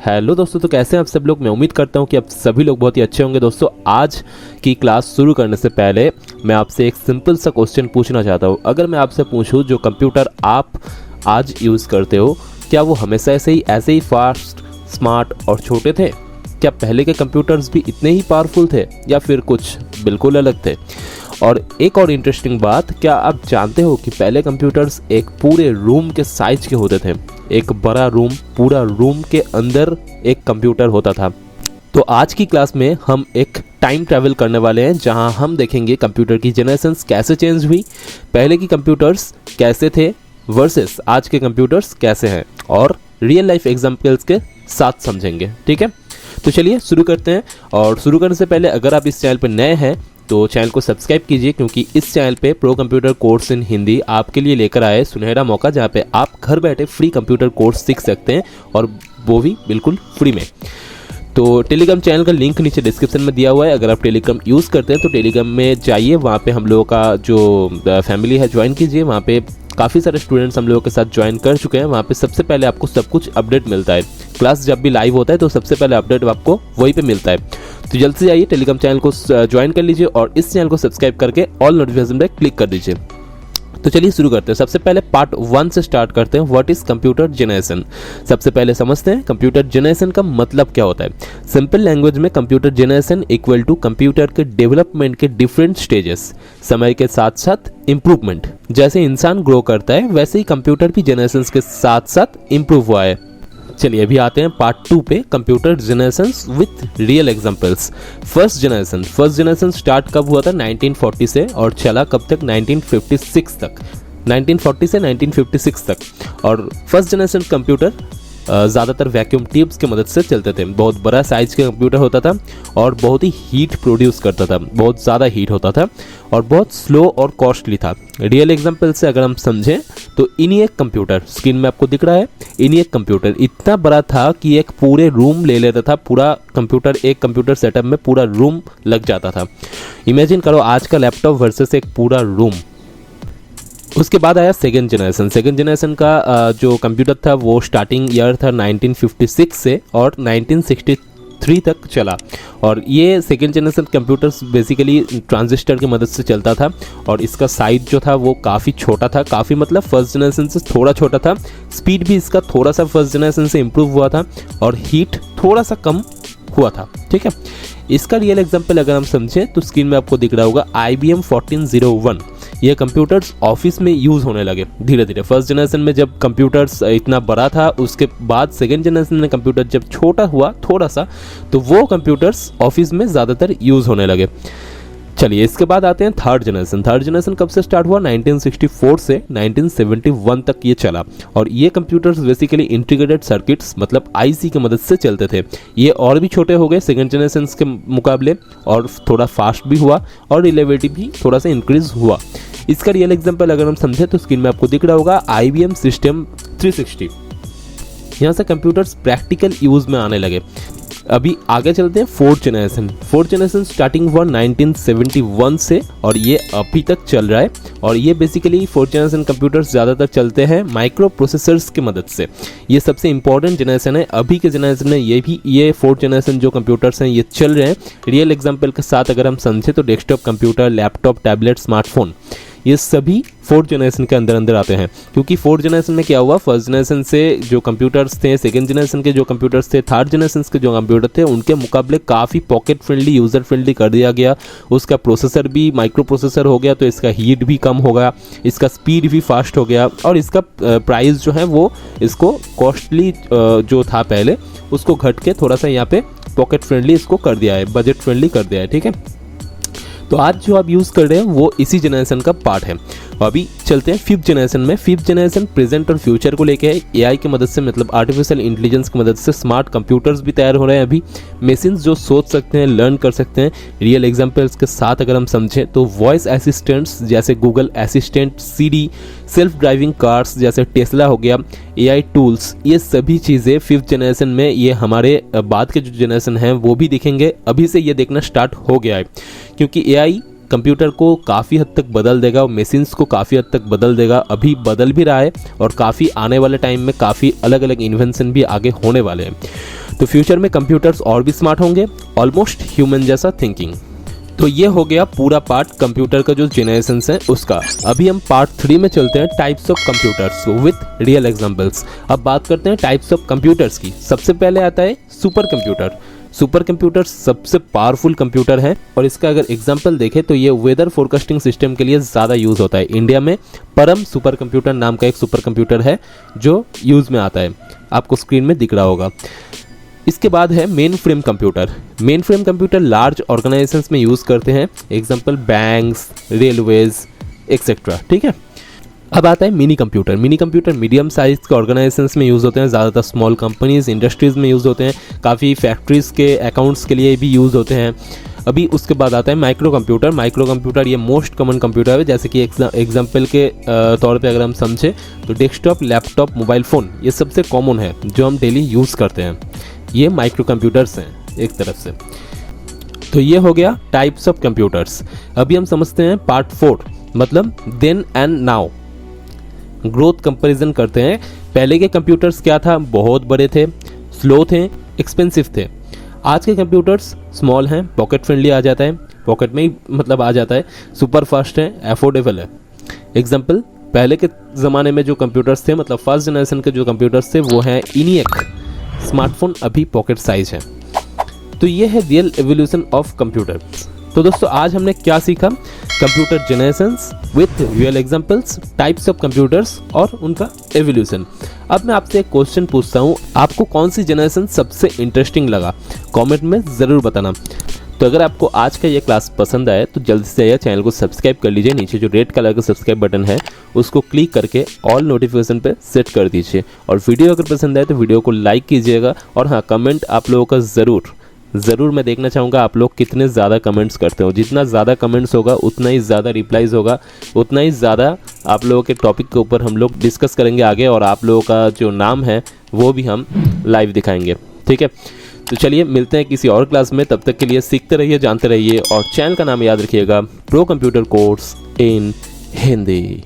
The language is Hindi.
हेलो दोस्तों, तो कैसे हैं आप सब लोग। मैं उम्मीद करता हूं कि आप सभी लोग बहुत ही अच्छे होंगे। दोस्तों, आज की क्लास शुरू करने से पहले मैं आपसे एक सिंपल सा क्वेश्चन पूछना चाहता हूं। अगर मैं आपसे पूछूं, जो कंप्यूटर आप आज यूज़ करते हो, क्या वो हमेशा ऐसे ही फास्ट, स्मार्ट और छोटे थे? क्या पहले के कंप्यूटर्स भी इतने ही पावरफुल थे या फिर कुछ बिल्कुल अलग थे? और एक और इंटरेस्टिंग बात, क्या आप जानते हो कि पहले कंप्यूटर्स एक पूरे रूम के साइज के होते थे। एक बड़ा रूम, पूरा रूम के अंदर एक कंप्यूटर होता था। तो आज की क्लास में हम एक टाइम ट्रैवल करने वाले हैं, जहां हम देखेंगे कंप्यूटर की जनरेशंस कैसे चेंज हुई, पहले की कंप्यूटर्स कैसे थे वर्सेस आज के कंप्यूटर्स कैसे हैं, और रियल लाइफ एग्जाम्पल्स के साथ समझेंगे। ठीक है, तो चलिए शुरू करते हैं। और शुरू करने से पहले अगर आप इस चैनल पर नए हैं तो चैनल को सब्सक्राइब कीजिए, क्योंकि इस चैनल पे pro computer course in Hindi आपके लिए लेकर आए सुनहरा मौका, जहाँ पे आप घर बैठे फ्री कंप्यूटर कोर्स सीख सकते हैं, और वो भी बिल्कुल फ्री में। तो टेलीग्राम चैनल का लिंक नीचे डिस्क्रिप्शन में दिया हुआ है। अगर आप टेलीग्राम यूज़ करते हैं तो टेलीग्राम में जाइए, वहाँ पे हम लोगों का जो फैमिली है ज्वाइन कीजिए। वहाँ पे काफ़ी सारे स्टूडेंट्स हम लोगों के साथ ज्वाइन कर चुके हैं। वहाँ पे सबसे पहले आपको सब कुछ अपडेट मिलता है। क्लास जब भी लाइव होता है तो सबसे पहले अपडेट आपको वहीं पे मिलता है। तो जल्द से जाइए, टेलीग्राम चैनल को ज्वाइन कर लीजिए और इस चैनल को सब्सक्राइब करके ऑल नोटिफिकेशन पे क्लिक कर दीजिए। तो चलिए शुरू करते हैं। सबसे पहले पार्ट 1 से स्टार्ट करते हैं। What is computer generation. सबसे पहले समझते हैं कंप्यूटर जनरेशन का मतलब क्या होता है। सिंपल लैंग्वेज में computer generation equal to computer के डेवलपमेंट के डिफरेंट स्टेजेस, समय के साथ साथ इंप्रूवमेंट। जैसे इंसान ग्रो करता है वैसे ही कंप्यूटर भी जनरेशन के साथ साथ इंप्रूव हुआ है। चलिए अभी आते हैं पार्ट 2 पे, computer generation with real examples. First generation start कब हुआ था? 1940 से, और चला कब तक? 1956 तक। 1940 से 1956 तक। और फर्स्ट जनरेशन कंप्यूटर ज़्यादातर वैक्यूम ट्यूब्स की मदद से चलते थे। बहुत बड़ा साइज का कंप्यूटर होता था और बहुत ही हीट प्रोड्यूस करता था, बहुत ज़्यादा हीट होता था और बहुत स्लो और कॉस्टली था। रियल एग्जांपल से अगर हम समझें तो इनिएक कंप्यूटर, स्क्रीन में आपको दिख रहा है, इनिएक कंप्यूटर इतना बड़ा था कि एक पूरे रूम ले लेता था। पूरा कंप्यूटर, एक कंप्यूटर सेटअप में पूरा रूम लग जाता था। इमेजिन करो आज का लैपटॉप वर्सेस एक पूरा रूम। उसके बाद आया सेकेंड जनरेशन का जो कंप्यूटर था वो स्टार्टिंग ईयर था 1956 से और 1963 तक चला। और ये second generation computers basically transistor की मदद से चलता था और इसका साइज जो था वो काफ़ी छोटा था। काफ़ी मतलब फर्स्ट जनरेशन से थोड़ा छोटा था। स्पीड भी इसका थोड़ा सा फर्स्ट जनरेशन से इम्प्रूव हुआ था और हीट थोड़ा सा कम हुआ था। ठीक है, इसका रियल एग्जांपल अगर हम समझें तो स्क्रीन में आपको दिख रहा होगा IBM 1401। ये कंप्यूटर्स ऑफिस में यूज़ होने लगे धीरे धीरे। फर्स्ट जनरेशन में जब कंप्यूटर्स इतना बड़ा था, उसके बाद सेकेंड जनरेशन में कंप्यूटर जब छोटा हुआ थोड़ा सा, तो वो कंप्यूटर्स ऑफिस में ज़्यादातर यूज़ होने लगे। चलिए इसके बाद आते हैं थर्ड जनरेशन कब से स्टार्ट हुआ? 1964 से 1971 तक ये चला। और ये कंप्यूटर्स बेसिकली इंटीग्रेटेड सर्किट्स मतलब IC की मदद से चलते थे। ये और भी छोटे हो गए सेकेंड जनरेशन के मुकाबले और थोड़ा फास्ट भी हुआ और रिलेबिलिटी भी थोड़ा सा इंक्रीज हुआ। इसका रियल एग्जांपल अगर हम समझें तो स्क्रीन में आपको दिख रहा होगा IBM सिस्टम 360। यहाँ से कंप्यूटर्स प्रैक्टिकल यूज़ में आने लगे। अभी आगे चलते हैं फोर्थ जनरेशन स्टार्टिंग हुआ 1971 से और ये अभी तक चल रहा है। और ये बेसिकली फोर्थ जनरेशन कंप्यूटर्स ज़्यादातर चलते हैं माइक्रो प्रोसेसर्स की मदद से। ये सबसे इंपॉर्टेंट जनरेशन है। अभी के जनरेशन में ये फोर्थ जनरेशन जो कंप्यूटर्स हैं ये चल रहे हैं। रियल एग्जांपल के साथ अगर हम समझें तो desktop computer, laptop, tablet, smartphone, ये सभी फोर्थ जनरेशन के अंदर आते हैं। क्योंकि फोर्थ जनरेशन में क्या हुआ, फर्स्ट जनरेशन से जो कंप्यूटर्स थे, सेकेंड जनरेशन के जो कंप्यूटर्स थे, थर्ड जनरेशन के जो कंप्यूटर थे, उनके मुकाबले काफ़ी पॉकेट फ्रेंडली, यूज़र फ्रेंडली कर दिया गया। उसका प्रोसेसर भी माइक्रो प्रोसेसर हो गया, तो इसका हीट भी कम हो गया, इसका स्पीड भी फास्ट हो गया और इसका प्राइस जो है वो इसको कॉस्टली जो था पहले उसको घट के थोड़ा सा यहाँ पे पॉकेट फ्रेंडली इसको कर दिया है, बजट फ्रेंडली कर दिया है। ठीक है, तो आज जो आप यूज़ कर रहे हैं वो इसी जनरेशन का पार्ट है। अभी चलते हैं फिफ्थ जनरेशन में। फिफ्थ जनरेशन प्रेजेंट और फ्यूचर को लेके है। AI की मदद से मतलब आर्टिफिशियल इंटेलिजेंस की मदद से स्मार्ट कंप्यूटर्स भी तैयार हो रहे हैं। अभी मशीन्स जो सोच सकते हैं, लर्न कर सकते हैं। रियल एग्जांपल्स के साथ अगर हम समझें तो वॉइस असिस्टेंट्स जैसे Google assistant, Siri, self driving cars जैसे टेस्ला हो गया, AI टूल्स, ये सभी चीज़ें फिफ्थ जनरेशन में, ये हमारे बाद के जो जनरेशन हैं वो भी दिखेंगे। अभी से ये देखना स्टार्ट हो गया है, क्योंकि AI कंप्यूटर को काफ़ी हद तक बदल देगा और मशीन्स को काफ़ी हद तक बदल देगा। अभी बदल भी रहा है और काफ़ी आने वाले टाइम में काफ़ी अलग अलग इन्वेंशन भी आगे होने वाले हैं। तो फ्यूचर में कंप्यूटर्स और भी स्मार्ट होंगे, ऑलमोस्ट ह्यूमन जैसा थिंकिंग। तो ये हो गया पूरा पार्ट कंप्यूटर का जो जेनरेशंस है उसका। अभी हम पार्ट 3 में चलते हैं, types of computers with real examples. अब बात करते हैं टाइप्स ऑफ कंप्यूटर्स की। सबसे पहले आता है सुपर कंप्यूटर। सुपर कंप्यूटर सबसे पावरफुल कंप्यूटर है और इसका अगर एग्जांपल देखें तो ये वेदर फोरकास्टिंग सिस्टम के लिए ज़्यादा यूज़ होता है। इंडिया में परम सुपर कंप्यूटर नाम का एक सुपर कंप्यूटर है जो यूज़ में आता है, आपको स्क्रीन में दिख रहा होगा। इसके बाद है main frame computer. Main frame computer large organisations में यूज़ करते हैं, एग्जांपल बैंक्स, रेलवेज एक्सेट्रा, ठीक है। अब आता है mini computer. Mini computer medium size के ऑर्गेनाइजेशंस में यूज़ होते हैं, ज़्यादातर स्मॉल कंपनीज इंडस्ट्रीज़ में यूज़ होते हैं, काफ़ी फैक्ट्रीज़ के अकाउंट्स के लिए भी यूज़ होते हैं। अभी उसके बाद आता है माइक्रो कंप्यूटर। माइक्रो कंप्यूटर ये मोस्ट कॉमन कंप्यूटर है, जैसे कि एग्जांपल के तौर पे अगर हम समझे तो डेस्कटॉप, लैपटॉप, मोबाइल फ़ोन ये सबसे कॉमन है जो हम डेली यूज़ करते हैं। ये माइक्रो कंप्यूटर्स हैं एक तरफ से। तो ये हो गया टाइप्स ऑफ कंप्यूटर्स। अभी हम समझते हैं पार्ट 4, मतलब then and now. Growth comparison करते हैं। पहले के कंप्यूटर्स क्या था, बहुत बड़े थे, स्लो थे, एक्सपेंसिव थे। आज के कंप्यूटर्स स्मॉल हैं, पॉकेट फ्रेंडली आ जाता है, पॉकेट में ही मतलब आ जाता है, सुपर फास्ट है, अफोर्डेबल है। एग्जाम्पल, पहले के ज़माने में जो कंप्यूटर्स थे, मतलब फर्स्ट जनरेशन के जो कंप्यूटर्स थे वो हैं ENIAC। स्मार्टफोन अभी पॉकेट साइज है। तो ये है रियल एवोल्यूशन ऑफ कंप्यूटर। तो दोस्तों आज हमने क्या सीखा, computer generations with real examples, types of computers और उनका एवोल्यूशन। अब मैं आपसे एक क्वेश्चन पूछता हूँ, आपको कौन सी जनरेशन सबसे इंटरेस्टिंग लगा, कमेंट में ज़रूर बताना। तो अगर आपको आज का ये क्लास पसंद आए तो जल्दी से आइए, चैनल को सब्सक्राइब कर लीजिए। नीचे जो रेड कलर का सब्सक्राइब बटन है उसको क्लिक करके ऑल नोटिफिकेशन पे सेट कर दीजिए। और वीडियो अगर पसंद आए तो वीडियो को लाइक कीजिएगा। और हाँ, कमेंट आप लोगों का ज़रूर मैं देखना चाहूँगा आप लोग कितने ज़्यादा कमेंट्स करते हो। जितना ज़्यादा कमेंट्स होगा उतना ही ज़्यादा रिप्लाईज़ होगा, उतना ही ज़्यादा आप लोगों के टॉपिक के ऊपर हम लोग डिस्कस करेंगे आगे, और आप लोगों का जो नाम है वो भी हम लाइव दिखाएंगे, ठीक है। तो चलिए मिलते हैं किसी और क्लास में, तब तक के लिए सीखते रहिए, जानते रहिए और चैनल का नाम याद रखिएगा, pro computer course in Hindi.